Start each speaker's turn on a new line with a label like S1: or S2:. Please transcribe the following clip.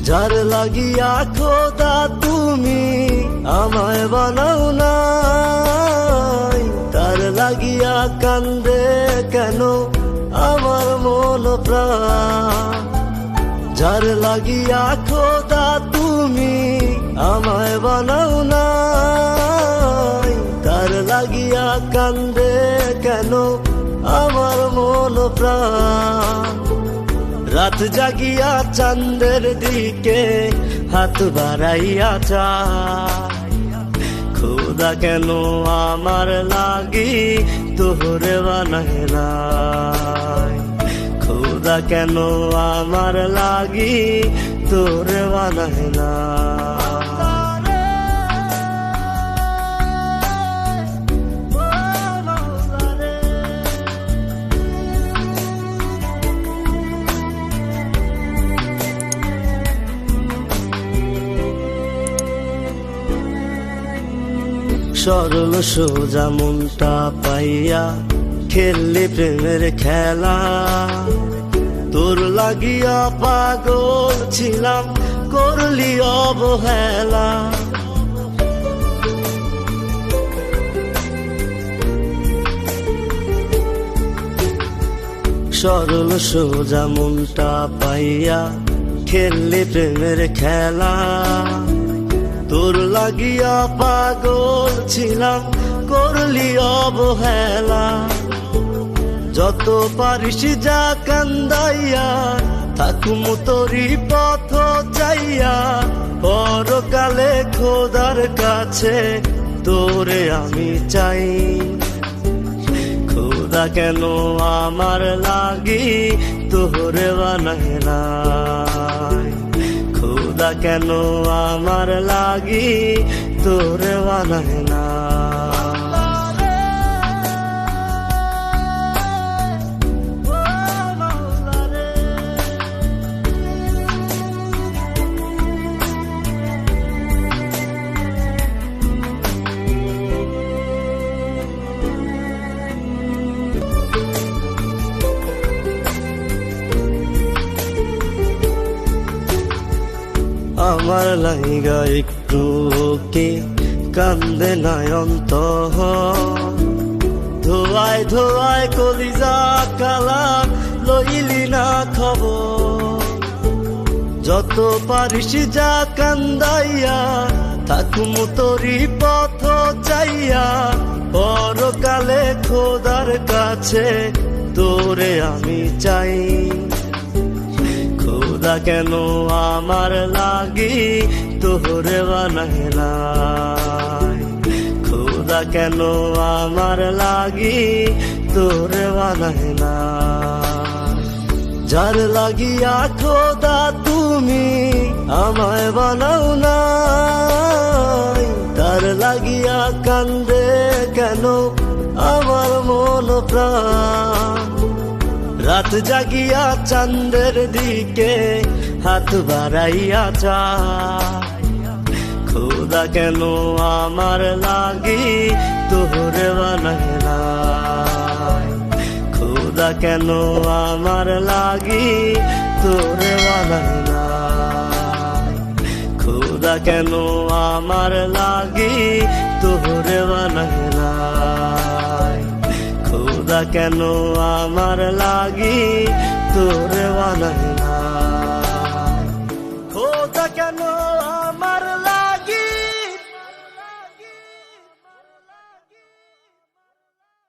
S1: যার লাগিয়া খোদা তুমি আমায় বানাও নাই, তার লাগিয়া কান্দে কেন আমার মন প্রাণ। যার লাগিয়া খোদা তুমি আমায় বানাও নাই, তার লাগিয়া কান্দে কেন আমার মন প্রাণ। রাত জাগিয়া চাঁদের দিকে হাত বাড়াইয়া চায়, খোদা কেন আমার লাগি তোরে বানায় নাই, খোদা কেন আমার লাগি তোরে বানায় নাই। সরল সোজা মনটা পাইয়া খেললি প্রেমের খেলা, তোর লাগিয়া পাগল ছিলাম করলি অবহেলা। সরল সোজা মনটা পাইয়া খেললি প্রেমের খেলা, তোর লাগিয়া পাগল ছিলাম করলি অবহেলা। যত পারিস যা কান্দাইয়া থাকুম তোরি পথ চাইয়া, পরকালে খোদার কাছে তোরে আমি চাই। খোদা কেন আমার লাগি তোরে বানায় নাই, খোদা কেন আমার লাগি তোরে বানায় নাই। আমার লাইগা একটু কি কান্দে নয়ন্ত, ধোয়ায় ধোয়ায় কলিজা কালা লইলি না খবর। যত পারিস যা কান্দাইয়া থাকুম তোরি পথ চাইয়া, পরকালে খোদার কাছে তোরে আমি চাই। খোদা কেন আমার লাগি তোরে বানায় নাই, খোদা কেন আমার লাগি তোরে বানায় নাই। যার লাগিয়া খোদা তুমি আমায় বানাও নাই, তার লাগিয়া কান্দে কেন আমার মন প্রাণ। রাত জাগিয়া চাঁদের দিকে হাত বাড়াইয়া চায়, খোদা কেন আমার লাগি তোরে বানায় নাই, খোদা কেন আমার লাগি তোরে বানায় নাই, খোদা কেন আমার লাগি তোরে বানায় নাই, খোদা কেন আমার লাগি তোরে বানায় নাই, খোদা কেন।